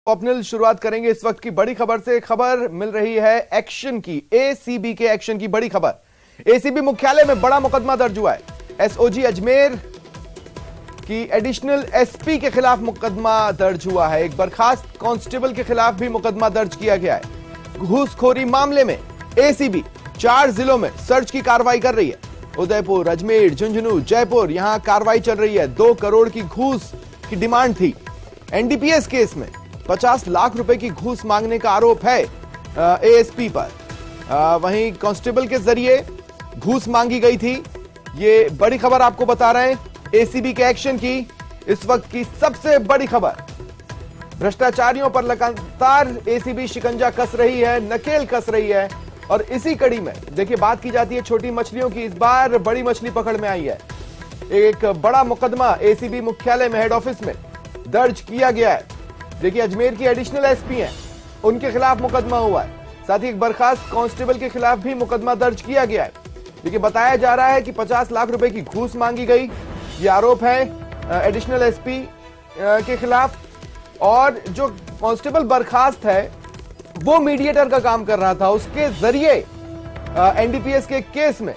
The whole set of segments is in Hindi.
अपनी शुरुआत करेंगे इस वक्त की बड़ी खबर से। खबर मिल रही है एक्शन की, एसीबी के एक्शन की बड़ी खबर। एसीबी मुख्यालय में बड़ा मुकदमा दर्ज हुआ है। एसओजी अजमेर की एडिशनल एसपी के खिलाफ मुकदमा दर्ज हुआ है। एक बर्खास्त कांस्टेबल के खिलाफ भी मुकदमा दर्ज किया गया है। घूसखोरी मामले में एसीबी 4 जिलों में सर्च की कार्रवाई कर रही है। उदयपुर, अजमेर, झुंझुनू, जयपुर, यहां कार्रवाई चल रही है। 2 करोड़ की घूस की डिमांड थी। एनडीपीएस केस में 50 लाख रुपए की घूस मांगने का आरोप है एएसपी पर। वहीं कांस्टेबल के जरिए घूस मांगी गई थी। ये बड़ी खबर आपको बता रहे हैं, एसीबी के एक्शन की इस वक्त की सबसे बड़ी खबर। भ्रष्टाचारियों पर लगातार एसीबी शिकंजा कस रही है, नकेल कस रही है। और इसी कड़ी में देखिए बात की जाती है छोटी मछलियों की, इस बार बड़ी मछली पकड़ में आई है। एक बड़ा मुकदमा एसीबी मुख्यालय में, हेड ऑफिस में दर्ज किया गया है। देखिए अजमेर की एडिशनल एसपी हैं, उनके खिलाफ मुकदमा हुआ है। साथ ही एक बर्खास्त कांस्टेबल के खिलाफ भी मुकदमा दर्ज किया गया है। देखिए बताया जा रहा है कि 50 लाख रुपए की घूस मांगी गई, ये आरोप है एडिशनल एसपी के खिलाफ। और जो कांस्टेबल बर्खास्त है वो मीडिएटर का काम कर रहा था, उसके जरिए एनडीपीएस के केस में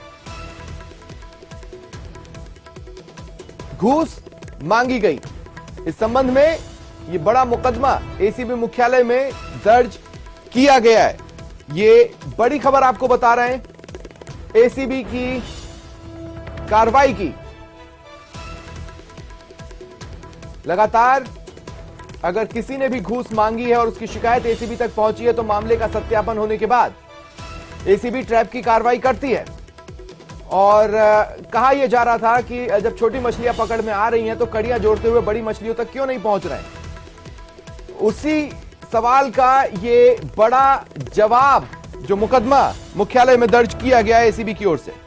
घूस मांगी गई। इस संबंध में ये बड़ा मुकदमा एसीबी मुख्यालय में दर्ज किया गया है। ये बड़ी खबर आपको बता रहे हैं एसीबी की कार्रवाई की। लगातार अगर किसी ने भी घूस मांगी है और उसकी शिकायत एसीबी तक पहुंची है तो मामले का सत्यापन होने के बाद एसीबी ट्रैप की कार्रवाई करती है। और कहा यह जा रहा था कि जब छोटी मछलियां पकड़ में आ रही हैं तो कड़ियां जोड़ते हुए बड़ी मछलियों तक क्यों नहीं पहुंच रहे हैं। उसी सवाल का ये बड़ा जवाब जो मुकदमा मुख्यालय में दर्ज किया गया है एसीबी की ओर से।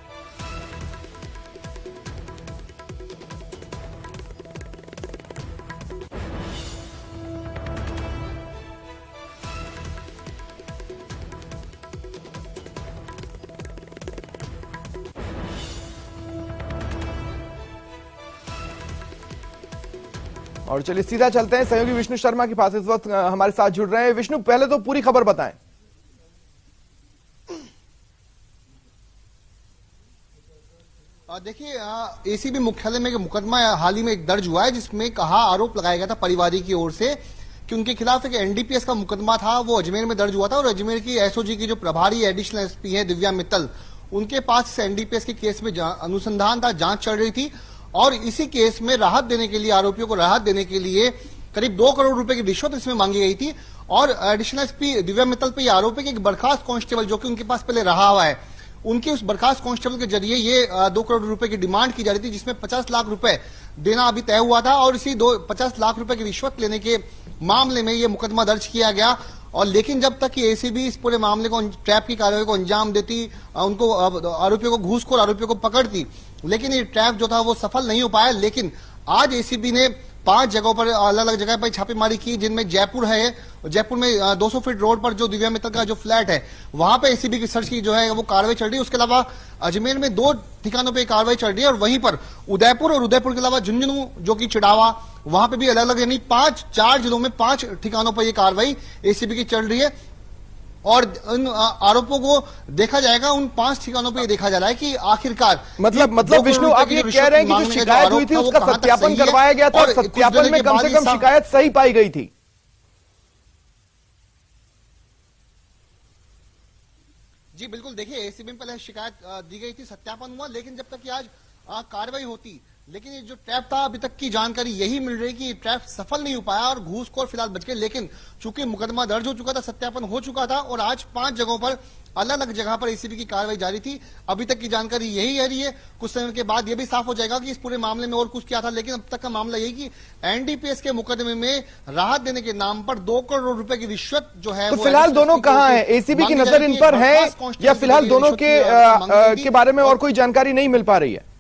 और चलिए सीधा चलते हैं सहयोगी विष्णु शर्मा के पास, इस वक्त हमारे साथ जुड़ रहे हैं। विष्णु, पहले तो पूरी खबर बताएं। देखिए एसीबी मुख्यालय में मुकदमा हाल ही में एक दर्ज हुआ है, जिसमें कहा आरोप लगाया गया था परिवादी की ओर से कि उनके खिलाफ एक एनडीपीएस का मुकदमा था, वो अजमेर में दर्ज हुआ था। और अजमेर की एसओजी की जो प्रभारी एडिशनल एसपी है दिव्या मित्तल, उनके पास इस एनडीपीएस के केस में अनुसंधान था, जांच चल रही थी। और इसी केस में राहत देने के लिए, आरोपियों को राहत देने के लिए करीब 2 करोड़ रुपए की रिश्वत इसमें मांगी गई थी। और एडिशनल एसपी दिव्या मित्तल पे यह आरोप है कि एक बर्खास्त कांस्टेबल जो कि उनके पास पहले रहा हुआ है, उनके उस बर्खास्त कांस्टेबल के जरिए ये 2 करोड़ रुपए की डिमांड की जा रही थी, जिसमें 50 लाख रुपए देना अभी तय हुआ था। और इसी 50 लाख रुपए की रिश्वत लेने के मामले में यह मुकदमा दर्ज किया गया। और लेकिन जब तक कि एसीबी इस पूरे मामले को, ट्रैप की कार्रवाई को अंजाम देती, उनको आरोपियों को, घूसखोर आरोपियों को पकड़ती, लेकिन ये ट्रैप जो था वो सफल नहीं हो पाया। लेकिन आज एसीबी ने 5 जगहों पर, अलग अलग जगह पर छापेमारी की, जिनमें जयपुर है। जयपुर में 200 फीट रोड पर जो दिव्या मित्तल का जो फ्लैट है, वहां पे एसीबी की सर्च की जो है वो कार्रवाई चल रही है। उसके अलावा अजमेर में 2 ठिकानों पे कार्रवाई चल रही है। और वहीं पर उदयपुर और उदयपुर के अलावा झुंझुनू जो कि चिड़ावा, वहां पे भी अलग अलग, यानी 4 जिलों में 5 ठिकानों पर यह कार्रवाई एसीबी की चल रही है। और उन आरोपों को देखा जाएगा, उन 5 ठिकानों पर देखा जा रहा है कि आखिरकार मतलब विष्णु आप ये कह रहे हैं कि जो शिकायत हुई थी उसका सत्यापन करवाया गया था और सत्यापन में कम से कम शिकायत सही पाई गई थी। जी बिल्कुल, देखिए एसीबी में पहले शिकायत दी गई थी, सत्यापन हुआ, लेकिन जब तक कि आज कार्रवाई होती, लेकिन ये जो ट्रैप था अभी तक की जानकारी यही मिल रही कि ट्रैप सफल नहीं हो पाया और घूसखोर फिलहाल बच गए। लेकिन चूंकि मुकदमा दर्ज हो चुका था, सत्यापन हो चुका था और आज 5 जगहों पर, अलग अलग जगह पर एसीबी की कार्रवाई जारी थी। अभी तक की जानकारी यही आ रही है। कुछ समय के बाद यह भी साफ हो जाएगा कि इस पूरे मामले में और कुछ क्या था। लेकिन अब तक का मामला यही कि एनडीपीएस के मुकदमे में राहत देने के नाम पर 2 करोड़ रुपए की रिश्वत जो है, तो फिलहाल दोनों कहां है? एसीबी की नजर इन पर है या फिलहाल दोनों के बारे में और कोई जानकारी नहीं मिल पा रही है?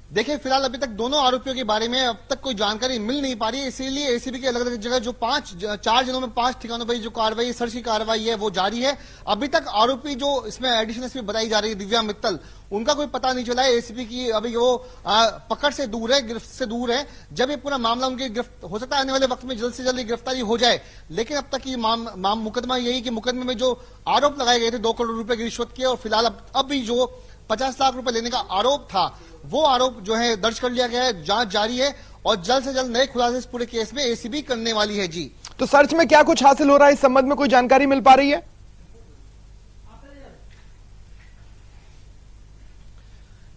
देखिए, फिलहाल अभी तक दोनों आरोपियों के बारे में अब तक कोई जानकारी मिल नहीं पा रही है, इसीलिए एसीबी की अलग अलग जगह जो 4 जिलों में 5 ठिकानों पर जो कार्रवाई, सर्च की कार्रवाई है वो जारी है। अभी तक आरोपी जो इसमें एडिशनल एसपी बताई जा रही है दिव्या मित्तल, उनका कोई पता नहीं चला है। एसीबी की अभी वो पकड़ से दूर है, गिरफ्त से दूर है। जब ये पूरा मामला उनकी गिरफ्त हो सकता है आने वाले वक्त में जल्द से जल्द गिरफ्तारी हो जाए, लेकिन अब तक ये मुकदमा यही कि मुकदमे में जो आरोप लगाए गए थे 2 करोड़ रुपए की रिश्वत के, और फिलहाल अब भी जो 50 लाख रुपए लेने का आरोप था वो आरोप जो है दर्ज कर लिया गया है, जांच जारी है और जल्द से जल्द नए खुलासे इस पूरे केस में एसीबी करने वाली है। जी, तो सर्च में क्या कुछ हासिल हो रहा है, इस संबंध में कोई जानकारी मिल पा रही है?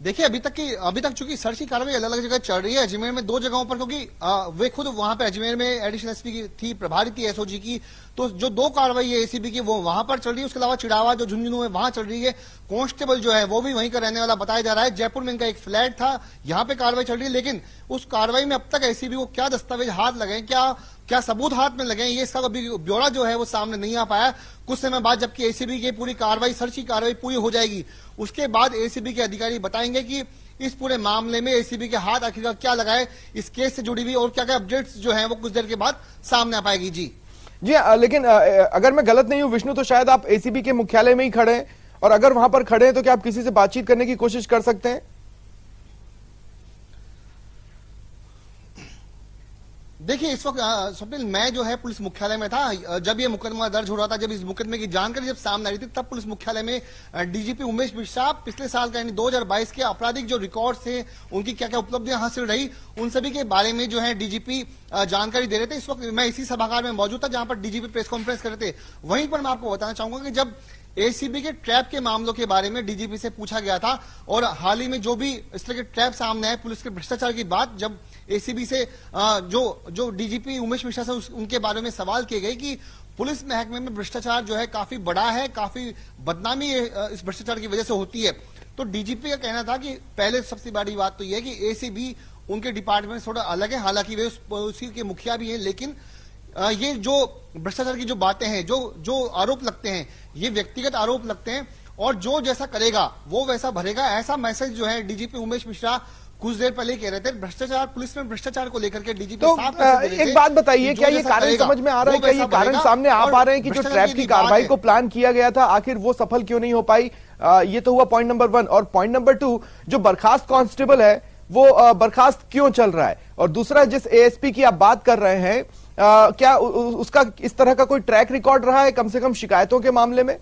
देखिए, अभी तक चूंकि सर्च की कार्रवाई अलग अलग जगह चल रही है, अजमेर में 2 जगहों पर, क्योंकि वे खुद वहां पे अजमेर में एडिशनल एसपी की थी, प्रभारी थी एसओजी की, तो जो 2 कार्रवाई है एसीबी की वो वहां पर चल रही है। उसके अलावा चिड़ावा जो झुंझुनू है वहां चल रही है। कांस्टेबल जो है वो भी वहीं का रहने वाला बताया जा रहा है। जयपुर में इनका एक फ्लैट था, यहां पे कार्रवाई चल रही है, लेकिन उस कार्रवाई में अब तक एसीबी को क्या दस्तावेज हाथ लगे, क्या सबूत हाथ में लगे, ये सब अभी ब्यौरा जो है वो सामने नहीं आ पाया। कुछ समय बाद जबकि एसीबी की पूरी कार्रवाई, सर्च की कार्रवाई पूरी हो जाएगी, उसके बाद एसीबी के अधिकारी बताएंगे कि इस पूरे मामले में एसीबी के हाथ आखिरकार क्या लगा है, इस केस से जुड़ी हुई और क्या क्या अपडेट्स जो है वो कुछ देर के बाद सामने आ पाएगी। जी, लेकिन अगर मैं गलत नहीं हूं विष्णु, तो शायद आप एसीबी के मुख्यालय में ही खड़े हैं, और अगर वहां पर खड़े हैं तो क्या आप किसी से बातचीत करने की कोशिश कर सकते हैं? देखिए, इस वक्त स्वप्निल मैं जो है पुलिस मुख्यालय में था जब ये मुकदमा दर्ज हो रहा था। जब इस मुकदमे की जानकारी जब सामने आ रही थी तब पुलिस मुख्यालय में डीजीपी उमेश मिश्रा पिछले साल का यानी 2022 के आपराधिक जो रिकॉर्ड थे, उनकी क्या क्या उपलब्धियां हासिल रही, उन सभी के बारे में जो है डीजीपी जानकारी दे रहे थे। इस वक्त मैं इसी सभागार में मौजूद था जहां पर डीजीपी प्रेस कॉन्फ्रेंस कर रहे थे। वहीं पर मैं आपको बताना चाहूंगा कि जब एसीबी के ट्रैप के मामलों के बारे में डीजीपी से पूछा गया था, और हाल ही में जो भी इस तरह के ट्रैप सामने आए, पुलिस के भ्रष्टाचार की बात जब एसीबी से जो डीजीपी उमेश मिश्रा से उनके बारे में सवाल किए गए कि पुलिस महकमे में भ्रष्टाचार जो है काफी बड़ा है, काफी बदनामी इस भ्रष्टाचार की वजह से होती है, तो डीजीपी का कहना था कि पहले सबसे बड़ी बात तो यह है कि एसीबी उनके डिपार्टमेंट थोड़ा अलग है, हालांकि वे उसी के मुखिया भी हैं, लेकिन ये जो भ्रष्टाचार की जो बातें हैं, जो आरोप लगते हैं, ये व्यक्तिगत आरोप लगते हैं, और जो जैसा करेगा वो वैसा भरेगा, ऐसा मैसेज जो है डीजीपी उमेश मिश्रा कुछ देर पहले कह रहे थे। भ्रष्टाचार, पुलिस में भ्रष्टाचार को लेकर के डीजीपी तो एक बात बताइए, क्या ये कारण समझ में आ रहा है, क्या ये कारण सामने आ पा रहे हैं कि जो ट्रैप की कार्रवाई को प्लान किया गया था आखिर वो सफल क्यों नहीं हो पाई? ये तो हुआ पॉइंट नंबर 1। और पॉइंट नंबर 2, जो बर्खास्त कांस्टेबल है वो बर्खास्त क्यों चल रहा है? और दूसरा, जिस एएसपी की आप बात कर रहे हैं, क्या उसका इस तरह का कोई ट्रैक रिकॉर्ड रहा है कम से कम शिकायतों के मामले में?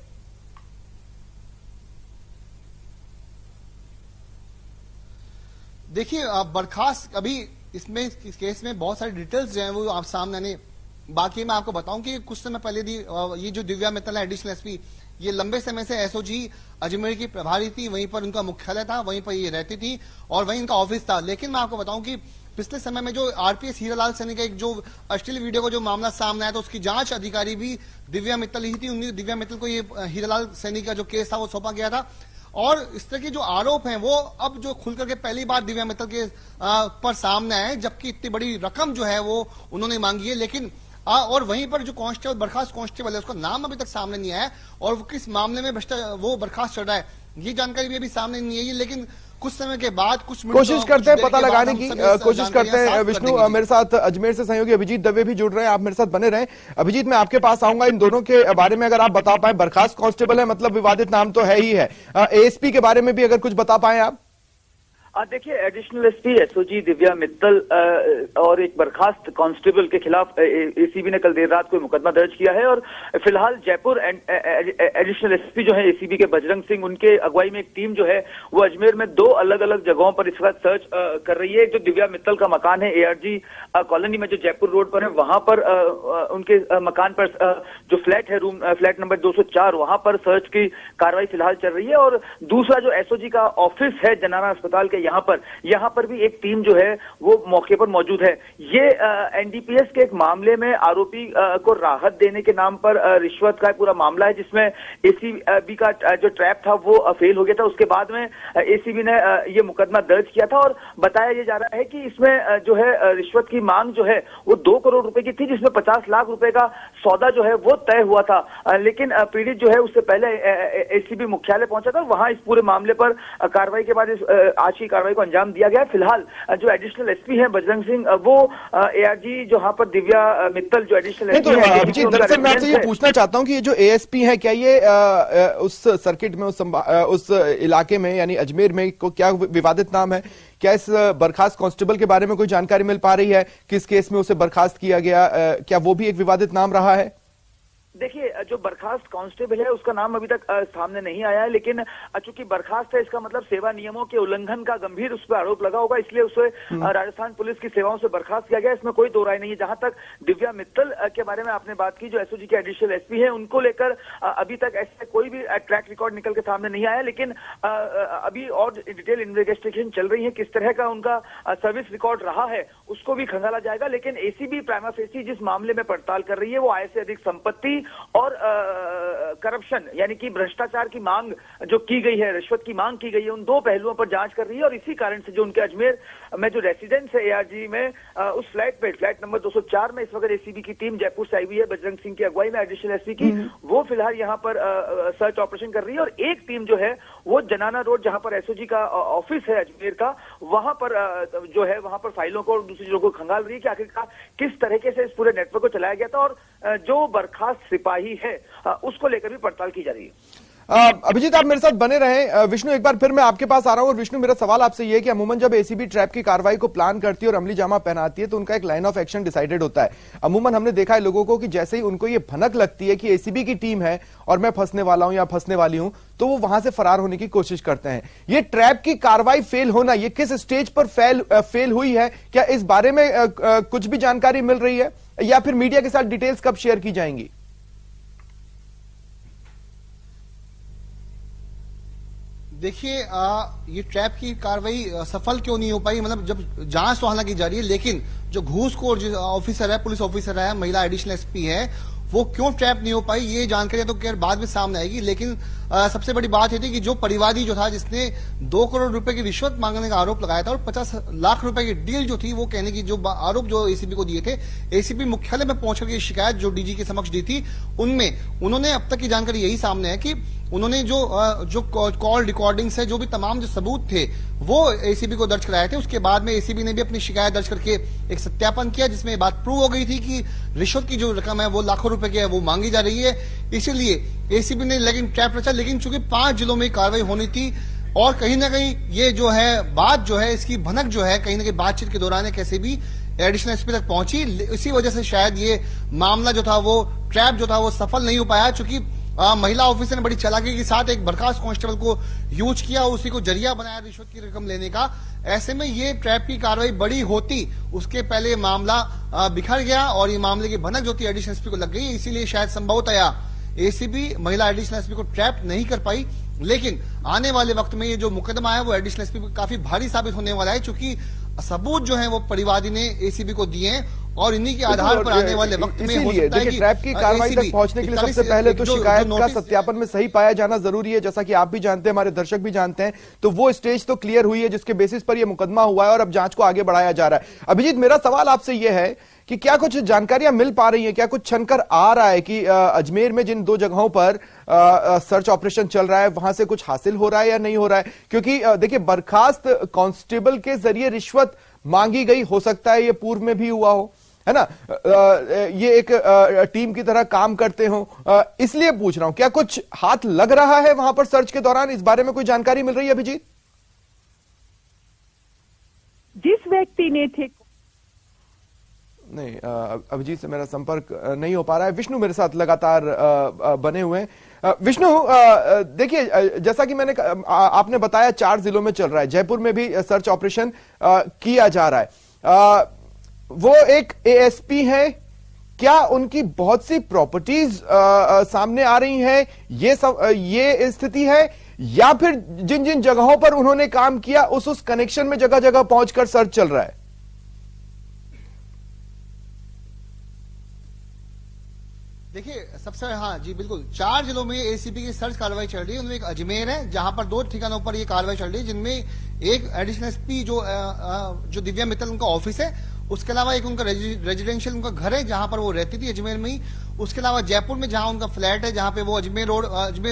देखिए, बर्खास्त अभी इसमें इस केस में बहुत सारी डिटेल्स जो हैं वो आप सामने आने बाकी। मैं आपको बताऊं कि कुछ समय पहले ये जो दिव्या मित्तल है एडिशनल एसपी, ये लंबे समय से एसओजी अजमेर की प्रभारी थी, वहीं पर उनका मुख्यालय था, वहीं पर ये रहती थी और वहीं इनका ऑफिस था। लेकिन मैं आपको बताऊं कि पिछले समय में जो आरपीएस हीरालाल सैनी का एक जो अश्लील वीडियो का जो मामला सामने आया, तो उसकी जांच अधिकारी भी दिव्या मित्तल ही थी। दिव्या मित्तल को ये हीरालाल सैनी का जो केस था वो सौंपा गया था, और इस तरह के जो आरोप हैं वो अब जो खुल करके पहली बार दिव्या मित्तल के पर सामने आए, जबकि इतनी बड़ी रकम जो है वो उन्होंने मांगी है। लेकिन और वहीं पर जो कांस्टेबल, बर्खास्त कांस्टेबल है, उसका नाम अभी तक सामने नहीं आया, और वो किस मामले में वो बर्खास्त चल रहा है ये जानकारी भी अभी सामने नहीं आई। लेकिन कुछ समय के बाद कोशिश करते हैं पता लगाने की कोशिश करते हैं। विष्णु, मेरे साथ अजमेर से सहयोगी अभिजीत दवे भी जुड़ रहे हैं, आप मेरे साथ बने रहें। अभिजीत, मैं आपके पास आऊंगा, इन दोनों के बारे में अगर आप बता पाए। बर्खास्त कांस्टेबल है, मतलब विवादित नाम तो है ही है। एएसपी के बारे में भी अगर कुछ बता पाए आप। देखिए, additional SP SOG Divya Mittal और एक बर्खास्त कांस्टेबल के खिलाफ एसीबी ने कल देर रात को मुकदमा दर्ज किया है, और फिलहाल जयपुर एडिशनल एसपी जो है एसीबी के बजरंग सिंह, उनके अगुवाई में एक टीम जो है वो अजमेर में 2 अलग अलग जगहों पर इस वक्त सर्च कर रही है। जो दिव्या मित्तल का मकान है एआरजी कॉलोनी में जो जयपुर रोड पर है, वहां पर उनके मकान पर जो फ्लैट है, फ्लैट नंबर 204, वहां पर सर्च की कार्रवाई फिलहाल चल रही है। और दूसरा जो एसओजी का ऑफिस है जनाना अस्पताल के, यहाँ पर भी एक टीम जो है वो मौके पर मौजूद है। ये एनडीपीएस के एक मामले में आरोपी को राहत देने के नाम पर रिश्वत का पूरा मामला है, जिसमें एसीबी का जो ट्रैप था वो फेल हो गया था। उसके बाद में एसीबी ने ये मुकदमा दर्ज किया था, और बताया ये जा रहा है कि इसमें जो है रिश्वत की मांग जो है वो 2 करोड़ रुपए की थी, जिसमें 50 लाख रुपए का सौदा जो है वो तय हुआ था। लेकिन पीड़ित जो है उससे पहले एसीबी मुख्यालय पहुंचा था, वहां इस पूरे मामले पर कार्रवाई के बाद आज की कार्रवाई को अंजाम दिया गया। फिलहाल जो एडिशनल एसपी है बजरंग सिंह, वो एआरजी जहां पर दिव्या मित्तल जो एडिशनल एसपी है, अभिजीत दरअसल मैं आपसे ये पूछना चाहता हूं कि ये जो एएसपी है, क्या ये उस सर्किट में उस इलाके में यानी अजमेर में को क्या विवादित नाम है? क्या इस बर्खास्त कांस्टेबल के बारे में कोई जानकारी मिल पा रही है? किस केस में उसे बर्खास्त किया गया? क्या वो भी एक विवादित नाम रहा है? देखिए, जो बर्खास्त कांस्टेबल है उसका नाम अभी तक सामने नहीं आया है, लेकिन चूंकि बर्खास्त है इसका मतलब सेवा नियमों के उल्लंघन का गंभीर उस पर आरोप लगा होगा, इसलिए उसे राजस्थान पुलिस की सेवाओं से बर्खास्त किया गया। इसमें कोई दो राय नहीं है। जहां तक दिव्या मित्तल के बारे में आपने बात की, जो एसओजी के एडिशनल एसपी है, उनको लेकर अभी तक ऐसे कोई भी ट्रैक रिकॉर्ड निकल के सामने नहीं आया, लेकिन अभी और डिटेल इन्वेस्टिगेशन चल रही है। किस तरह का उनका सर्विस रिकॉर्ड रहा है उसको भी खंगाला जाएगा, लेकिन एसीबी प्राइमा फेसी जिस मामले में पड़ताल कर रही है वो आय से अधिक संपत्ति और करप्शन यानी कि भ्रष्टाचार की मांग जो की गई है, रिश्वत की मांग की गई है, उन दो पहलुओं पर जांच कर रही है। और इसी कारण से जो उनके अजमेर में जो रेसिडेंस है एआरजी में, उस फ्लैट नंबर 204 में इस वक्त एसीबी की टीम जयपुर से आई हुई है, बजरंग सिंह की अगुवाई में एडिशनल एसपी की, वो फिलहाल यहां पर सर्च ऑपरेशन कर रही है। और एक टीम जो है वो जनाना रोड जहां पर एसओजी का ऑफिस है अजमेर का, वहां पर जो है वहां पर फाइलों को और दूसरी चीजों को खंगाल रही है कि आखिरकार किस तरीके से इस पूरे नेटवर्क को चलाया गया था, और जो बर्खास्त सिपाही है उसको लेकर भी पड़ताल की जा रही है। अभिजीत आप मेरे साथ बने रहें। विष्णु, एक बार फिर मैं आपके पास आ रहा हूं। और विष्णु, मेरा सवाल आपसे ये है कि अमूमन जब एसीबी ट्रैप की कार्रवाई को प्लान करती है और अमली जामा पहनाती है तो उनका एक लाइन ऑफ एक्शन डिसाइडेड होता है। अमूमन हमने देखा है लोगों को कि जैसे ही उनको ये भनक लगती है कि एसीबी की टीम है और मैं फंसने वाला हूं या फंसने वाली हूं, तो वो वहां से फरार होने की कोशिश करते हैं। ये ट्रैप की कार्रवाई फेल होना, ये किस स्टेज पर फेल हुई है? क्या इस बारे में कुछ भी जानकारी मिल रही है या फिर मीडिया के साथ डिटेल्स कब शेयर की जाएंगी? देखिए, ये ट्रैप की कार्रवाई सफल क्यों नहीं हो पाई, मतलब जब जांच तो हालांकि जारी है, लेकिन जो घूसखोर जो ऑफिसर है, पुलिस ऑफिसर है, महिला एडिशनल एसपी है, वो क्यों ट्रैप नहीं हो पाई ये जानकारी तो खैर बाद में सामने आएगी। लेकिन सबसे बड़ी बात ये थी कि जो परिवादी जो था जिसने 2 करोड़ रुपए की रिश्वत मांगने का आरोप लगाया था और 50 लाख रुपए की डील जो थी वो कहने की जो आरोप जो एसीबी को दिए थे, एसीबी मुख्यालय में पहुंचकर की शिकायत जो डीजी के समक्ष दी थी, उनमें उन्होंने अब तक की जानकारी यही सामने है कि उन्होंने जो कॉल रिकॉर्डिंग्स है, जो भी तमाम जो सबूत थे वो एसीबी को दर्ज कराए थे। उसके बाद में एसीबी ने भी अपनी शिकायत दर्ज करके एक सत्यापन किया जिसमें बात प्रूव हो गई थी कि रिश्वत की जो रकम है वो लाखों रुपए की है, वो मांगी जा रही है। इसीलिए एसीबी ने लेकिन ट्रैप रचा, लेकिन चूंकि 5 जिलों में कार्रवाई होनी थी और कहीं ना कहीं ये जो है बात जो है इसकी भनक जो है कहीं ना कहीं बातचीत के दौरान कैसे भी एडिशनल एसपी तक पहुंची, इसी वजह से शायद ये मामला जो था वो ट्रैप जो था वो सफल नहीं हो पाया। चूंकि महिला ऑफिसर ने बड़ी चालाकी के साथ एक बर्खास्त कांस्टेबल को यूज किया, उसी को जरिया बनाया रिश्वत की रकम लेने का। ऐसे में ये ट्रैप की कार्रवाई बड़ी होती, उसके पहले मामला बिखर गया और ये मामले की भनक जो थी एडिशनल एसपी को लग गई। इसीलिए शायद संभवतया एसीबी महिला एडिशनल एसपी को ट्रैप नहीं कर पाई। लेकिन आने वाले वक्त में ये जो मुकदमा है वो एडिशनल एसपी को काफी भारी साबित होने वाला है, क्योंकि सबूत जो है वो परिवादी ने एसीबी को दिए हैं और इन्हीं के आधार पर आने वाले वक्त में हो सकता है कि ट्रैप की कार्रवाई तक पहुंचने के लिए सबसे पहले तो शिकायत का सत्यापन में सही पाया जाना जरूरी है, जैसा कि आप भी जानते हैं, हमारे दर्शक भी जानते हैं। तो वो स्टेज तो क्लियर हुई है जिसके बेसिस पर यह मुकदमा हुआ है और अब जांच को आगे बढ़ाया जा रहा है। अभिजीत, मेरा सवाल आपसे यह है कि क्या कुछ जानकारियां मिल पा रही हैं, क्या कुछ छनकर आ रहा है कि अजमेर में जिन 2 जगहों पर सर्च ऑपरेशन चल रहा है वहां से कुछ हासिल हो रहा है या नहीं हो रहा है? क्योंकि देखिए, बर्खास्त कांस्टेबल के जरिए रिश्वत मांगी गई, हो सकता है ये पूर्व में भी हुआ हो, है ना, ये एक टीम की तरह काम करते हो, इसलिए पूछ रहा हूं क्या कुछ हाथ लग रहा है वहां पर सर्च के दौरान? इस बारे में कोई जानकारी मिल रही है अभिजीत? जिस व्यक्ति ने थे नहीं, अभिजीत से मेरा संपर्क नहीं हो पा रहा है। विष्णु मेरे साथ लगातार बने हुए हैं। विष्णु, देखिए, जैसा कि मैंने आपने बताया 4 जिलों में चल रहा है, जयपुर में भी सर्च ऑपरेशन किया जा रहा है। वो एक एएसपी है, क्या उनकी बहुत सी प्रॉपर्टीज सामने आ रही हैं, ये स्थिति है, या फिर जिन जिन जगहों पर उन्होंने काम किया उस कनेक्शन में जगह जगह पहुंचकर सर्च चल रहा है? देखिए, सबसे हाँ जी बिल्कुल, 4 जिलों में एसीबी की सर्च कार्रवाई चल रही है। उनमें एक अजमेर है जहां पर 2 ठिकानों पर ये कार्रवाई चल रही है, जिनमें एक एडिशनल एसपी जो दिव्या मित्तल उनका ऑफिस है, उसके अलावा एक उनका रेजिडेंशियल उनका घर है जहां पर वो रहती थी अजमेर में ही। उसके अलावा जयपुर में जहां उनका फ्लैट है, जहां पे वो अजमेर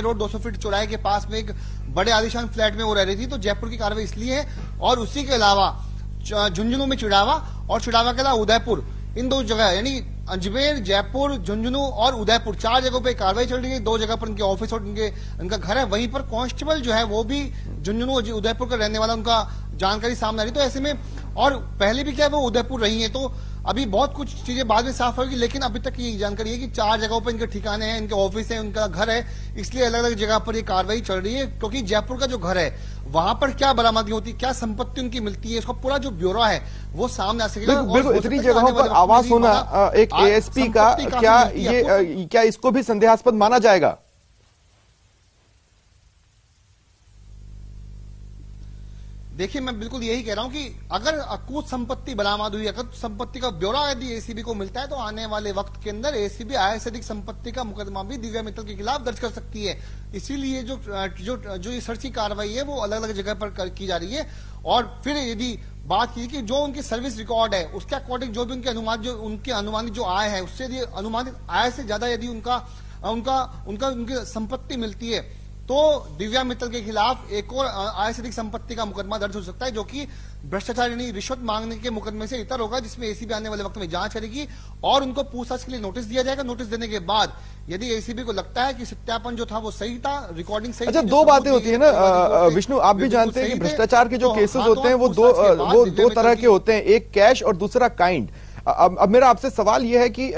रोड 200 फीट चौड़ाई के पास में एक बड़े आलीशान फ्लैट में वो रह रही थी। तो जयपुर की कार्रवाई इसलिए है, और उसी के अलावा झुंझुनू में चिड़ावा, और चिड़ावा के अलावा उदयपुर, इन दो जगह यानी अजमेर, जयपुर, झुंझुनू और उदयपुर, 4 जगहों पे कार्रवाई चल रही है। 2 जगह पर उनके ऑफिस और उनका घर है। वहीं पर कांस्टेबल जो है वो भी झुंझुनू उदयपुर का रहने वाला, उनका जानकारी सामने आ रही। तो ऐसे में, और पहले भी क्या है वो उदयपुर रही है, तो अभी बहुत कुछ चीजें बाद में साफ होगी। लेकिन अभी तक ये जानकारी है कि 4 जगहों पर इनके ठिकाने हैं, इनके ऑफिस है, उनका घर है, इसलिए अलग अलग जगह पर ये कार्रवाई चल रही है। क्योंकि जयपुर का जो घर है वहां पर क्या बरामदगी होती है, क्या संपत्ति उनकी मिलती है, इसका पूरा जो ब्यौरा है वो सामने आ सकेगा। बिल्कुल, इतनी जगहों पर आवास होना एक एएसपी का, क्या इसको भी संदेहास्पद माना जाएगा? देखिए, मैं बिल्कुल यही कह रहा हूं कि अगर कुछ संपत्ति बरामद हुई, अगर संपत्ति का ब्यौरा यदि एसीबी को मिलता है, तो आने वाले वक्त के अंदर एसीबी आय से अधिक संपत्ति का मुकदमा भी दिव्या मित्तल के खिलाफ दर्ज कर सकती है। इसीलिए जो ये सर्च की कार्रवाई है वो अलग अलग जगह पर की जा रही है। और फिर यदि बात की कि जो उनकी सर्विस रिकॉर्ड है उसके अकॉर्डिंग जो भी उनके अनुमानित जो आय है, उससे यदि अनुमानित आय से ज्यादा यदि उनकी संपत्ति मिलती है, तो दिव्या मित्तल के खिलाफ एक और आय से अधिक संपत्ति का मुकदमा दर्ज हो सकता है, जो कि भ्रष्टाचार यानी रिश्वत मांगने के मुकदमे से इतर होगा, जिसमें एसीबी आने वाले वक्त में जांच करेगी और उनको पूछताछ के लिए नोटिस दिया जाएगा। नोटिस देने के बाद यदि एसीबी को लगता है कि सत्यापन जो था वो सही था, रिकॉर्डिंग सही। अच्छा, 2 बातें होती है ना विष्णु, आप भी जानते हैं कि भ्रष्टाचार के जो केसेस होते हैं वो दो तरह के होते हैं, एक कैश और दूसरा काइंड। अब मेरा आपसे सवाल यह है कि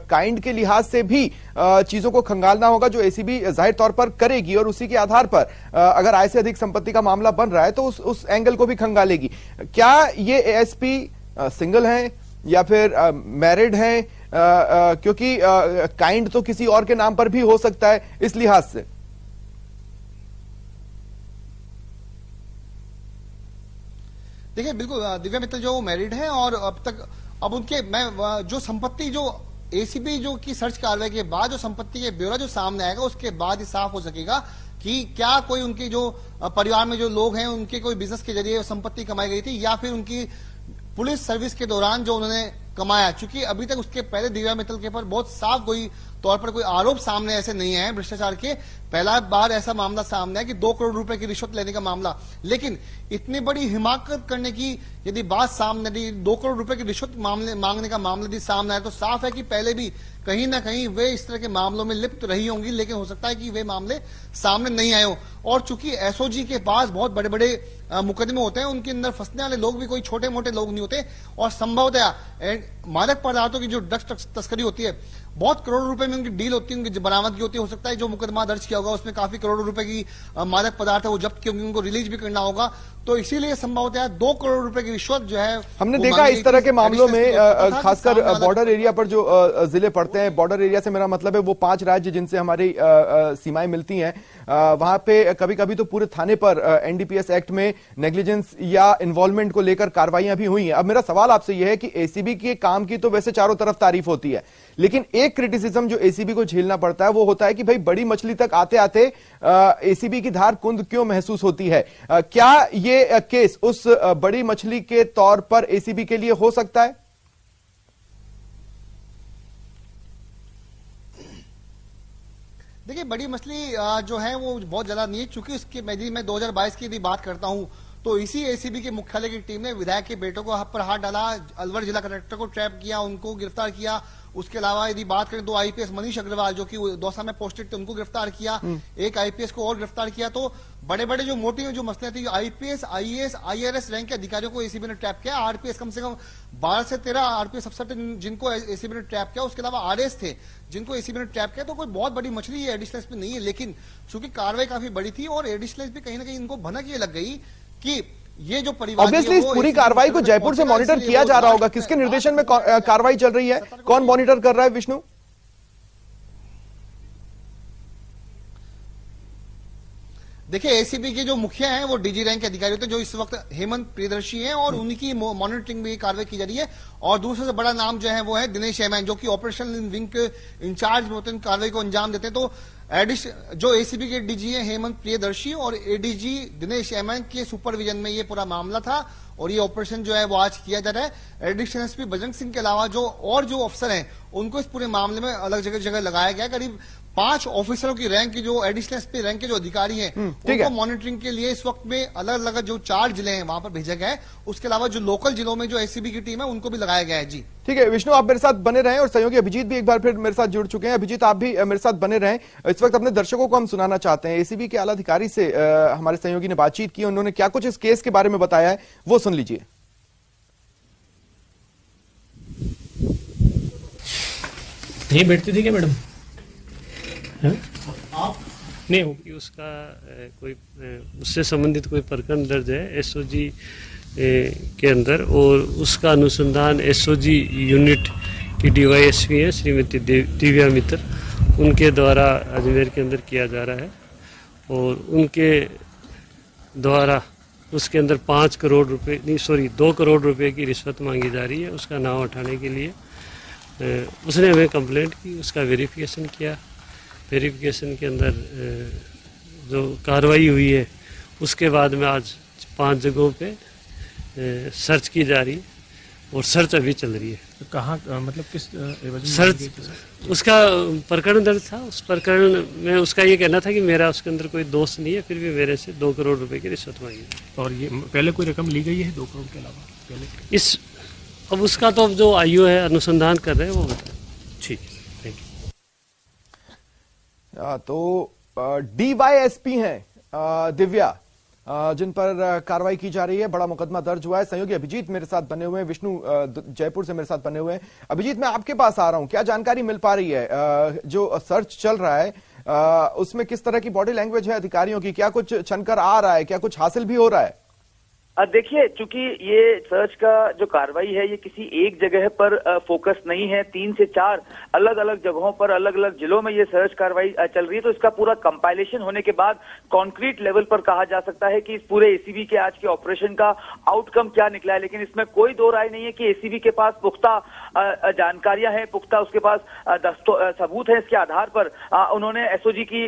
काइंड के लिहाज से भी चीजों को खंगालना होगा, जो एसीबी जाहिर तौर पर करेगी, और उसी के आधार पर अगर आय से अधिक संपत्ति का मामला बन रहा है तो उस एंगल को भी खंगालेगी। क्या ये एएसपी सिंगल हैं या फिर मैरिड हैं? क्योंकि काइंड तो किसी और के नाम पर भी हो सकता है, इस लिहाज से। देखिए, बिल्कुल दिव्या मित्तल जो मैरिड हैं, और अब उनके जो संपत्ति जो एसीबी जो की सर्च कार्रवाई के बाद जो संपत्ति के ब्यौरा जो सामने आएगा, उसके बाद ही साफ हो सकेगा कि क्या कोई उनके जो परिवार में जो लोग हैं उनके कोई बिजनेस के जरिए संपत्ति कमाई गई थी, या फिर उनकी पुलिस सर्विस के दौरान जो उन्होंने कमाया। चूंकि अभी तक उसके पहले दिव्या मित्तल के पर बहुत साफ कोई तौर पर कोई आरोप सामने ऐसे नहीं आए भ्रष्टाचार के। पहला बार ऐसा मामला सामने है कि 2 करोड़ रुपए की रिश्वत लेने का मामला, लेकिन इतनी बड़ी हिमाकत करने की यदि बात सामने, यदि 2 करोड़ रुपए की रिश्वत मांगने का मामला यदि सामने आए, तो साफ है कि पहले भी कहीं ना कहीं वे इस तरह के मामलों में लिप्त रही होंगी, लेकिन हो सकता है कि वे मामले सामने नहीं आए हो। और चूंकि एसओजी के पास बहुत बड़े बड़े मुकदमे होते हैं, उनके अंदर फंसने वाले लोग भी कोई छोटे मोटे लोग नहीं होते, और संभवतया मादक पदार्थों की जो ड्रग्स तस्करी होती है, बहुत करोड़ों रुपए में उनकी डील होती है, उनकी बरामदगी होती है। हो सकता है जो मुकदमा दर्ज किया होगा उसमें काफी करोड़ों रुपए की मादक पदार्थ है वो जब्त किए, उनको रिलीज भी करना होगा। तो इसीलिए संभवतः 2 करोड़ रुपए की रिश्वत जो है हमने देखा इस तरह के मामलों में, खासकर बॉर्डर एरिया पर जो जिले पड़ते हैं, बॉर्डर एरिया से मेरा मतलब है वो 5 राज्य जिनसे हमारी सीमाएं मिलती हैं, वहां पे कभी कभी तो पूरे थाने पर एनडीपीएस एक्ट में नेग्लिजेंस या इन्वॉल्वमेंट को लेकर कार्रवाइयां भी हुई हैं। अब मेरा सवाल आपसे यह है कि एसीबी के काम की तो वैसे चारों तरफ तारीफ होती है, लेकिन एक क्रिटिसिज्म जो एसीबी को झेलना पड़ता है वो होता है कि भाई बड़ी मछली तक आते आते एसीबी की धार कुंद क्यों महसूस होती है। क्या ये केस उस बड़ी मछली के तौर पर एसीबी के लिए हो सकता है? देखिए, बड़ी मछली जो है वो बहुत ज्यादा नहीं है, चूंकि इसके मैं 2022 की भी बात करता हूं तो इसी एसीबी के मुख्यालय की टीम ने विधायक के बेटों को पर हाथ डाला, अलवर जिला कलेक्टर को ट्रैप किया, उनको गिरफ्तार किया। उसके अलावा यदि बात करें 2 आईपीएस मनीष अग्रवाल जो कि दौसा में पोस्टेड थे, उनको गिरफ्तार किया, एक आईपीएस को और गिरफ्तार किया। तो बड़े बड़े जो मोटी जो मसले थे, आईपीएस, आईएएस, आईआरएस रैंक के अधिकारियों को एसीबी ने ट्रैप किया। आरपीएस कम से कम 12 से 13 आरपीएस अफसर जिनको एसीबी ने ट्रैप किया, उसके अलावा आरएस थे जिनको एसीबी ने ट्रैप किया। तो कोई बहुत बड़ी मछली है, एडिशनल एसपी नहीं है, लेकिन चूंकि कार्रवाई काफी बड़ी थी और एडिशनल एसपी कहीं ना कहीं इनको भनक ये लग गई कि ये जो परिवार, ऑब्वियसली इस पूरी कार्रवाई को जयपुर से मॉनिटर किया जा रहा होगा। किसके निर्देशन में कार्रवाई चल रही है, कौन मॉनिटर कर रहा है विष्णु? देखिए, एसीबी के जो मुखिया हैं वो डीजी रैंक के अधिकारी होते हैं, जो इस वक्त हेमंत प्रियदर्शी हैं, और उनकी मॉनिटरिंग में कार्रवाई की जा रही है। और दूसरे से बड़ा नाम जो है वो है दिनेश एमएन, जो कि ऑपरेशनल विंग के इंचार्ज होते हैं, कार्रवाई को अंजाम देते हैं। तो जो एसीबी के डीजी है हेमंत प्रियदर्शी और एडीजी दिनेश एमएन के सुपरविजन में ये पूरा मामला था और ये ऑपरेशन जो है वो आज किया जा रहा है। एडिशनल एसपी बजरंग सिंह के अलावा जो अफसर हैं उनको इस पूरे मामले में अलग जगह लगाया गया। करीब 5 ऑफिसरों की रैंक की जो एडिशनल एसपी रैंक के जो अधिकारी हैं उनको मॉनिटरिंग के लिए इस वक्त में अलग अलग जो 4 जिले हैं वहां पर भेजा गया है। उसके अलावा जो लोकल जिलों में जो एसीबी की टीम है उनको भी लगाया गया है। जी ठीक है विष्णु, आप मेरे साथ बने रहें और सहयोगी अभिजीत भी एक बार फिर मेरे साथ जुड़ चुके हैं। अभिजीत, आप भी मेरे साथ बने रहें। इस वक्त अपने दर्शकों को हम सुनाना चाहते हैं, एसीबी के आला अधिकारी से हमारे सहयोगी ने बातचीत की, उन्होंने क्या कुछ इस केस के बारे में बताया है वो सुन लीजिए। नहीं बैठती थी क्या मैडम? नहीं होगी उसका कोई उससे संबंधित कोई प्रकरण दर्ज है एसओजी के अंदर और उसका अनुसंधान एसओजी यूनिट की डीवाईएसपी है श्रीमती दिव्या मित्तल, उनके द्वारा अजमेर के अंदर किया जा रहा है और उनके द्वारा उसके अंदर 2 करोड़ रुपए की रिश्वत मांगी जा रही है। उसका नाम उठाने के लिए उसने हमें कंप्लेंट की, उसका वेरिफिकेशन किया। वेरिफिकेशन के अंदर जो कार्रवाई हुई है उसके बाद में आज 5 जगहों पे सर्च की जा रही है और सर्च अभी चल रही है। तो कहाँ मतलब किस सर्च उसका प्रकरण दर्ज था, उस प्रकरण में उसका ये कहना था कि मेरा उसके अंदर कोई दोष नहीं है, फिर भी मेरे से 2 करोड़ रुपए की रिश्वत मांगी। और ये पहले कोई रकम ली गई है 2 करोड़ के अलावा पहले? अब उसका तो जो आयु है अनुसंधान कर रहे हैं वो बताए। ठीक है, थैंक यू। तो डीवाईएसपी हैं दिव्या जिन पर कार्रवाई की जा रही है, बड़ा मुकदमा दर्ज हुआ है। सहयोगी अभिजीत मेरे साथ बने हुए हैं, विष्णु जयपुर से मेरे साथ बने हुए हैं। अभिजीत, मैं आपके पास आ रहा हूं, क्या जानकारी मिल पा रही है? जो सर्च चल रहा है उसमें किस तरह की बॉडी लैंग्वेज है अधिकारियों की? क्या कुछ छनकर आ रहा है, क्या कुछ हासिल भी हो रहा है? देखिए, चूंकि ये सर्च का जो कार्रवाई है ये किसी एक जगह पर फोकस नहीं है, 3 से 4 अलग अलग जगहों पर अलग अलग जिलों में ये सर्च कार्रवाई चल रही है। तो इसका पूरा कंपाइलेशन होने के बाद कॉन्क्रीट लेवल पर कहा जा सकता है कि इस पूरे एसीबी के आज के ऑपरेशन का आउटकम क्या निकला है। लेकिन इसमें कोई दो राय नहीं है कि एसीबी के पास पुख्ता जानकारियां हैं, पुख्ता उसके पास सबूत है। इसके आधार पर उन्होंने एसओजी की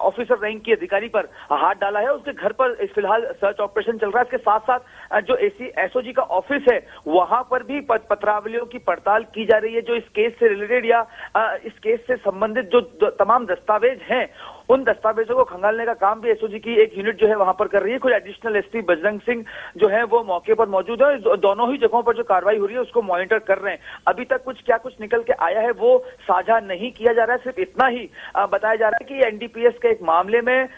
ऑफिसर रैंक की अधिकारी पर हाथ डाला है। उसके घर पर फिलहाल सर्च ऑपरेशन चल रहा है। इसके साथ साथ जो एसओजी का ऑफिस है वहां पर भी पत्रावलियों की पड़ताल की जा रही है। जो इस केस से रिलेटेड या इस केस से संबंधित जो तमाम दस्तावेज हैं उन दस्तावेजों को खंगालने का काम भी एसओजी की एक यूनिट जो है वहां पर कर रही है। कुछ एडिशनल एसपी बजरंग सिंह जो है वो मौके पर मौजूद है। दोनों ही जगहों पर जो कार्रवाई हो रही है उसको मॉनिटर कर रहे हैं। अभी तक क्या कुछ निकल के आया है वो साझा नहीं किया जा रहा है। सिर्फ इतना ही बताया जा रहा है कि एनडीपीएस के एक मामले में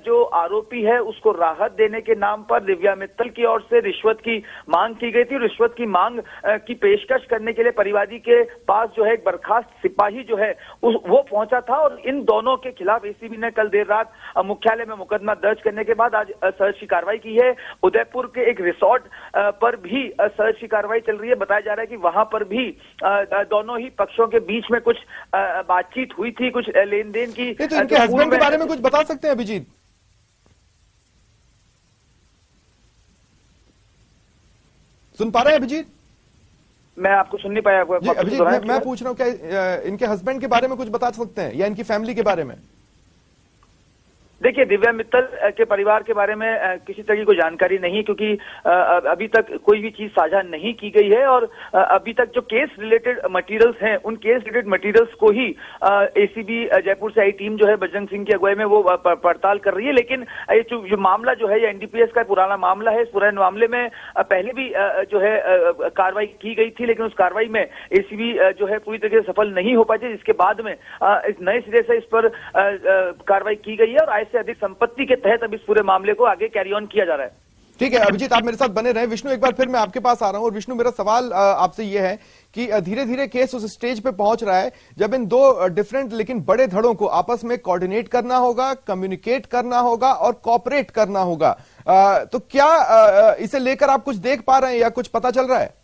जो आरोपी है उसको राहत देने के नाम पर दिव्या मित्तल की ओर से रिश्वत की मांग की गई थी। रिश्वत की मांग की पेशकश करने के लिए परिवादी के पास जो है एक बर्खास्त सिपाही जो है वो पहुंचा था और इन दोनों के खिलाफ एसीबी ने कल देर रात मुख्यालय में मुकदमा दर्ज करने के बाद आज सर्च की कार्रवाई की है। उदयपुर के एक रिसोर्ट पर भी सर्च की कार्रवाई चल रही है। बताया जा रहा है कि वहां पर भी दोनों ही पक्षों के बीच में कुछ बातचीत हुई थी, कुछ लेन देन की। तो इनके हस्बैंड के बारे में कुछ बता सकते हैं अभिजीत? सुन पा रहे हैं अभिजीत? मैं आपको सुन नहीं पाया। अभिजीत, मैं पूछ रहा हूं क्या इनके हस्बैंड के बारे में कुछ बता सकते हैं या इनकी फैमिली के बारे में? देखिए, दिव्या मित्तल के परिवार के बारे में किसी तरह की कोई जानकारी नहीं, क्योंकि अभी तक कोई भी चीज साझा नहीं की गई है और अभी तक जो केस रिलेटेड मटेरियल्स हैं उन केस रिलेटेड मटेरियल्स को ही एसीबी जयपुर से आई टीम जो है बजरंग सिंह की अगुवाई में वो पड़ताल कर रही है। लेकिन ये जो मामला जो है ये एनडीपीएस का पुराना मामला है। इस पुराने मामले में पहले भी जो है कार्रवाई की गई थी, लेकिन उस कार्रवाई में एसीबी जो है पूरी तरीके से सफल नहीं हो पाई थी, जिसके बाद में एक नए सिरे से इस पर कार्रवाई की गई है और से अधिक संपत्ति के तहत अब इस पूरे मामले को आगे कैरी ऑन किया जा रहा है। ठीक है अभिजीत, आप मेरे साथ बने रहे। विष्णु, एक बार फिर मैं आपके पास आ रहा हूं और विष्णु, मेरा सवाल आपसे यह है कि धीरे धीरे केस उस स्टेज पे पहुंच रहा है जब इन दो डिफरेंट लेकिन बड़े धड़ों को आपस में कोऑर्डिनेट करना होगा, कम्युनिकेट करना होगा और कोऑपरेट करना होगा। तो क्या इसे लेकर आप कुछ देख पा रहे हैं या कुछ पता चल रहा है?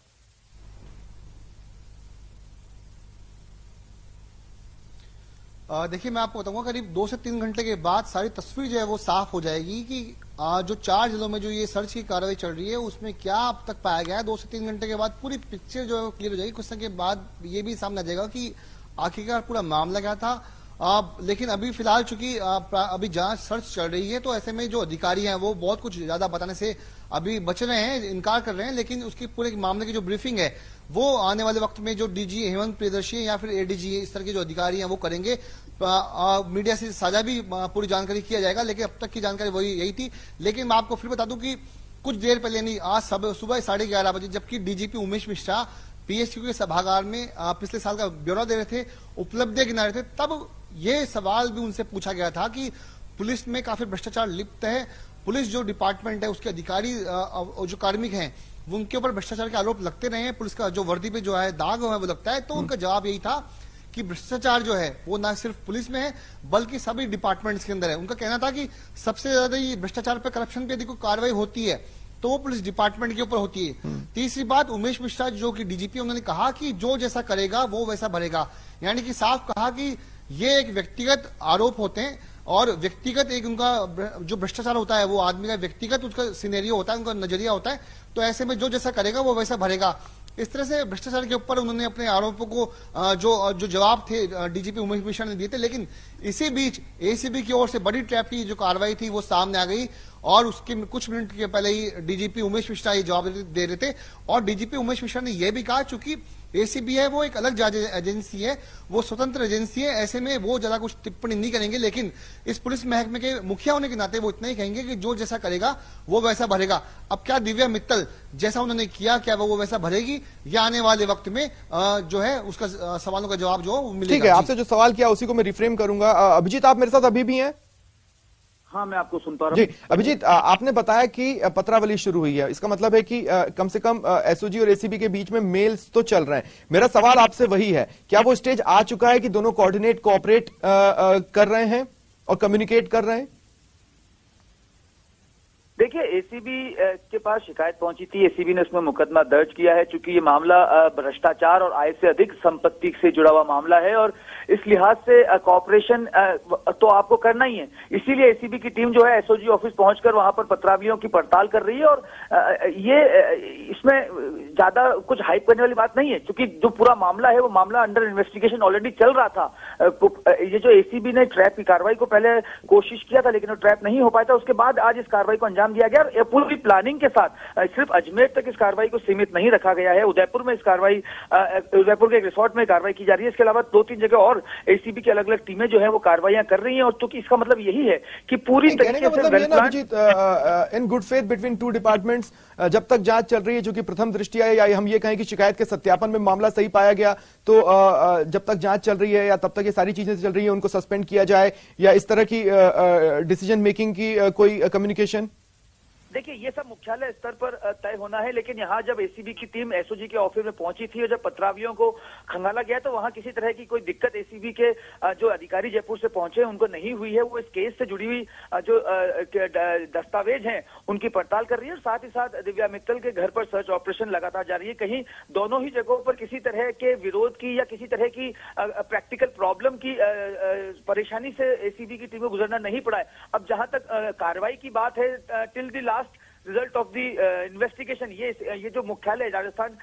देखिए, मैं आपको बताऊंगा करीब 2 से 3 घंटे के बाद सारी तस्वीर जो है वो साफ हो जाएगी कि जो 4 जिलों में जो ये सर्च की कार्रवाई चल रही है उसमें क्या अब तक पाया गया है। 2 से 3 घंटे के बाद पूरी पिक्चर जो है वो क्लियर हो जाएगी। कुछ समय के बाद ये भी सामने आ जाएगा कि आखिरकार पूरा मामला क्या था। लेकिन अभी फिलहाल चूंकि अभी जांच सर्च चल रही है, तो ऐसे में जो अधिकारी हैं वो बहुत कुछ ज्यादा बताने से अभी बच रहे हैं, इनकार कर रहे हैं। लेकिन उसकी पूरे मामले की जो ब्रीफिंग है वो आने वाले वक्त में जो डीजी हेमंत प्रियदर्शी या फिर एडीजी इस तरह के जो अधिकारी हैं वो करेंगे। मीडिया से साझा भी पूरी जानकारी किया जाएगा, लेकिन अब तक की जानकारी वही यही थी। लेकिन मैं आपको फिर बता दूं कि कुछ देर पहले, नहीं आज सुबह 11:30 बजे, जबकि डीजीपी उमेश मिश्रा पीएसयू के सभागार में पिछले साल का ब्यौरा दे रहे थे, उपलब्धियां गिना रहे थे, तब ये सवाल भी उनसे पूछा गया था कि पुलिस में काफी भ्रष्टाचार लिप्त है, पुलिस जो डिपार्टमेंट है उसके अधिकारी जो कार्मिक हैं उनके ऊपर भ्रष्टाचार के आरोप लगते रहे हैं, पुलिस का जो वर्दी पे जो है दाग है वो लगता है। तो उनका जवाब यही था कि भ्रष्टाचार जो है वो ना सिर्फ पुलिस में है बल्कि सभी डिपार्टमेंट्स के अंदर है। उनका कहना था कि सबसे ज्यादा ये भ्रष्टाचार पे, करप्शन पे यदि कोई कार्रवाई होती है तो वो पुलिस डिपार्टमेंट के ऊपर होती है। तीसरी बात, उमेश मिश्रा जो कि डीजीपी, उन्होंने कहा कि जो जैसा करेगा वो वैसा भरेगा, यानी कि साफ कहा कि ये एक व्यक्तिगत आरोप होते हैं और व्यक्तिगत एक उनका जो भ्रष्टाचार होता है वो आदमी का व्यक्तिगत उसका सिनेरियो होता है, उनका नजरिया होता है, तो ऐसे में जो जैसा करेगा वो वैसा भरेगा। इस तरह से भ्रष्टाचार के ऊपर उन्होंने अपने आरोपों को जो जवाब थे डीजीपी उमेश मिश्रा ने दिए थे। लेकिन इसी बीच एसीबी की ओर से बड़ी ट्रैप की जो कार्रवाई थी वो सामने आ गई और उसके कुछ मिनट के पहले ही डीजीपी उमेश मिश्रा ये जवाब दे रहे थे। और डीजीपी उमेश मिश्रा ने यह भी कहा, चूंकि एसीबी है वो एक अलग जांच एजेंसी है, वो स्वतंत्र एजेंसी है, ऐसे में वो ज्यादा कुछ टिप्पणी नहीं करेंगे, लेकिन इस पुलिस महकमे के मुखिया होने के नाते वो इतना ही कहेंगे कि जो जैसा करेगा वो वैसा भरेगा। अब क्या दिव्या मित्तल जैसा उन्होंने किया, क्या वो वैसा भरेगी या आने वाले वक्त में जो है उसका सवालों का जवाब जो मिलेगा? ठीक है, आपसे जो सवाल किया उसी को मैं रिफ्रेम करूंगा। अभिजीत, आप मेरे साथ अभी भी हैं? हाँ, मैं आपको सुन पा रहा हूं जी। अभिजीत, आपने बताया कि पत्रावली शुरू हुई है, इसका मतलब है कि कम से कम एसओजी और एसीबी के बीच में मेल्स तो चल रहे हैं। मेरा सवाल आपसे वही है, क्या वो स्टेज आ चुका है कि दोनों कोऑर्डिनेट, कोऑपरेट कर रहे हैं और कम्युनिकेट कर रहे हैं? देखिए, एसीबी के पास शिकायत पहुंची थी, एसीबी ने उसमें मुकदमा दर्ज किया है। चूंकि ये मामला भ्रष्टाचार और आय से अधिक संपत्ति से जुड़ा हुआ मामला है और इस लिहाज से कॉपरेशन तो आपको करना ही है। इसीलिए एसीबी की टीम जो है एसओजी ऑफिस पहुंचकर वहां पर पत्रावलियों की पड़ताल कर रही है। और ये इसमें ज्यादा कुछ हाइप करने वाली बात नहीं है, क्योंकि जो पूरा मामला है वो मामला अंडर इन्वेस्टिगेशन ऑलरेडी चल रहा था। ये जो एसीबी ने ट्रैप की कार्रवाई को पहले कोशिश किया था लेकिन वो ट्रैप नहीं हो पाया था, उसके बाद आज इस कार्रवाई को अंजाम दिया गया। और पूरी प्लानिंग के साथ सिर्फ अजमेर तक इस कार्रवाई को सीमित नहीं रखा गया है, उदयपुर में इस कार्रवाई, उदयपुर के एक रिसोर्ट में कार्रवाई की जा रही है। इसके अलावा 2-3 जगह और एसीबी की अलग अलग टीमें जो है वो कार्रवाइयां कर रही हैं। और चूंकि इसका मतलब यही है कि पूरी तरीके से in good faith between two departments जब तक जांच चल रही है, जो कि प्रथम दृष्टिया या हम ये कहें कि शिकायत के सत्यापन में मामला सही पाया गया, तो जब तक जांच चल रही है या तब तक ये सारी चीजें चल रही है, उनको सस्पेंड किया जाए या इस तरह की डिसीजन मेकिंग की कोई कम्युनिकेशन? देखिए, ये सब मुख्यालय स्तर पर तय होना है। लेकिन यहाँ जब एसीबी की टीम एसओजी के ऑफिस में पहुंची थी और जब पत्रावलियों को खंगाला गया तो वहां किसी तरह की कोई दिक्कत एसीबी के जो अधिकारी जयपुर से पहुंचे उनको नहीं हुई है। वो इस केस से जुड़ी हुई जो दस्तावेज हैं उनकी पड़ताल कर रही है और साथ ही साथ दिव्या मित्तल के घर पर सर्च ऑपरेशन लगातार जारी है। कहीं दोनों ही जगहों पर किसी तरह के विरोध की या किसी तरह की प्रैक्टिकल प्रॉब्लम की परेशानी से एसीबी की टीम को गुजरना नहीं पड़ा है। अब जहां तक कार्रवाई की बात है, till the last result of the investigation ये जो मुख्यालय राजस्थान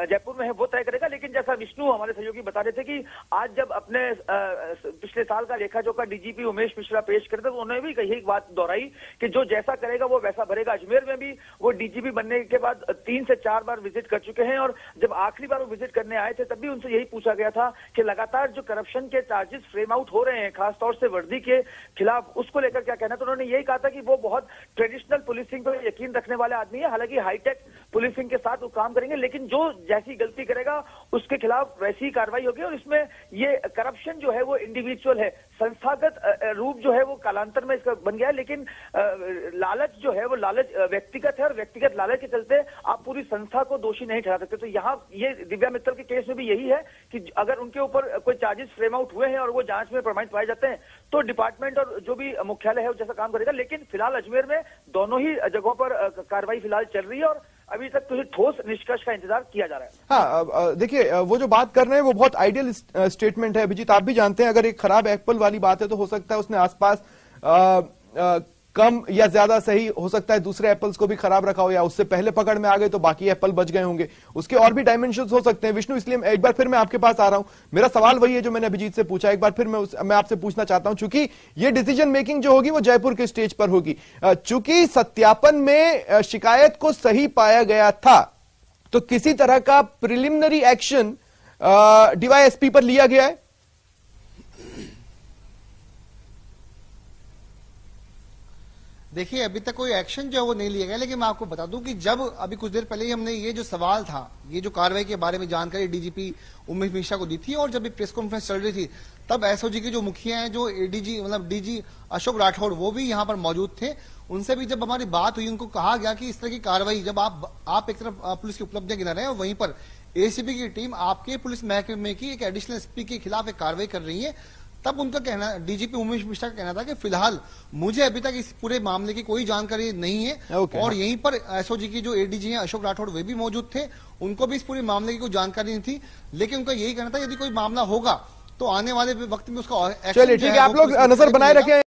जयपुर में है वो तय करेगा। लेकिन जैसा विष्णु हमारे सहयोगी बता रहे थे कि आज जब अपने पिछले साल का लेखा जोखा डीजीपी उमेश मिश्रा पेश करते तो उन्होंने भी यही बात दोहराई कि जो जैसा करेगा वो वैसा भरेगा। अजमेर में भी वो डीजीपी बनने के बाद 3 से 4 बार विजिट कर चुके हैं और जब आखिरी बार वो विजिट करने आए थे तब भी उनसे यही पूछा गया था कि लगातार जो करप्शन के चार्जेस फ्रेम आउट हो रहे हैं खासतौर से वर्दी के खिलाफ, उसको लेकर क्या कहना। तो उन्होंने यही कहा था कि वो बहुत ट्रेडिशनल पुलिसिंग पर यकीन रखने वाले आदमी है, हालांकि हाईटेक पुलिसिंग के साथ वो काम करेंगे लेकिन जो जैसी गलती करेगा उसके खिलाफ वैसी कार्रवाई होगी। और इसमें ये करप्शन जो है वो इंडिविजुअल है, संस्थागत रूप जो है वो कालांतर में इसका बन गया है। लेकिन लालच जो है वो लालच व्यक्तिगत है और व्यक्तिगत लालच के चलते आप पूरी संस्था को दोषी नहीं ठहरा सकते। तो यहाँ ये दिव्या मित्तल के केस में भी यही है कि अगर उनके ऊपर कोई चार्जेस फ्रेम आउट हुए हैं और वो जांच में प्रमाणित पाए जाते हैं तो डिपार्टमेंट और जो भी मुख्यालय है वो जैसा काम करेगा। लेकिन फिलहाल अजमेर में दोनों ही जगहों पर कार्रवाई फिलहाल चल रही है और अभी तक तो ठोस निष्कर्ष का इंतजार किया जा रहा है। हाँ, देखिए वो जो बात कर रहे हैं वो बहुत आइडियल स्टेटमेंट है अभिजीत। आप भी जानते हैं अगर एक खराब एप्पल वाली बात है तो हो सकता है उसने आसपास कम या ज्यादा सही हो सकता है, दूसरे एप्पल्स को भी खराब रखा हो, या उससे पहले पकड़ में आ गए तो बाकी एप्पल बच गए होंगे, उसके और भी डायमेंशंस हो सकते हैं। विष्णु, इसलिए एक बार फिर मैं आपके पास आ रहा हूं, मेरा सवाल वही है जो मैंने अभिजीत से पूछा, एक बार फिर मैं आपसे पूछना चाहता हूं, चूंकि ये डिसीजन मेकिंग जो होगी वो जयपुर के स्टेज पर होगी, चूंकि सत्यापन में शिकायत को सही पाया गया था, तो किसी तरह का प्रिलिमिनरी एक्शन डीवाईएसपी पर लिया गया है? देखिए, अभी तक कोई एक्शन जो है वो नहीं लिया गया, लेकिन मैं आपको बता दूं कि जब अभी कुछ देर पहले ही हमने ये जो सवाल था, ये जो कार्रवाई के बारे में जानकारी डीजीपी उमेश मिश्रा को दी थी, और जब प्रेस कॉन्फ्रेंस चल रही थी तब एसओजी के जो मुखिया हैं, जो एडीजी मतलब डीजी अशोक राठौड़, वो भी यहाँ पर मौजूद थे। उनसे भी जब हमारी बात हुई, उनको कहा गया कि इस तरह की कार्रवाई, जब आप एक तरफ पुलिस की उपलब्धियां गिना रहे हैं और वहीं पर एसीबी की टीम आपके पुलिस महकमे की एक एडिशनल एसपी के खिलाफ एक कार्रवाई कर रही है, तब उनका कहना, डीजीपी उमेश मिश्रा का कहना था कि फिलहाल मुझे अभी तक इस पूरे मामले की कोई जानकारी नहीं है। और यहीं पर एसओजी की जो एडीजी हैं अशोक राठौड़, वे भी मौजूद थे, उनको भी इस पूरे मामले की कोई जानकारी नहीं थी, लेकिन उनका यही कहना था यदि कोई मामला होगा तो आने वाले वक्त में उसका एक्शन। चलिए ठीक है, आप लोग नजर बनाए रखें।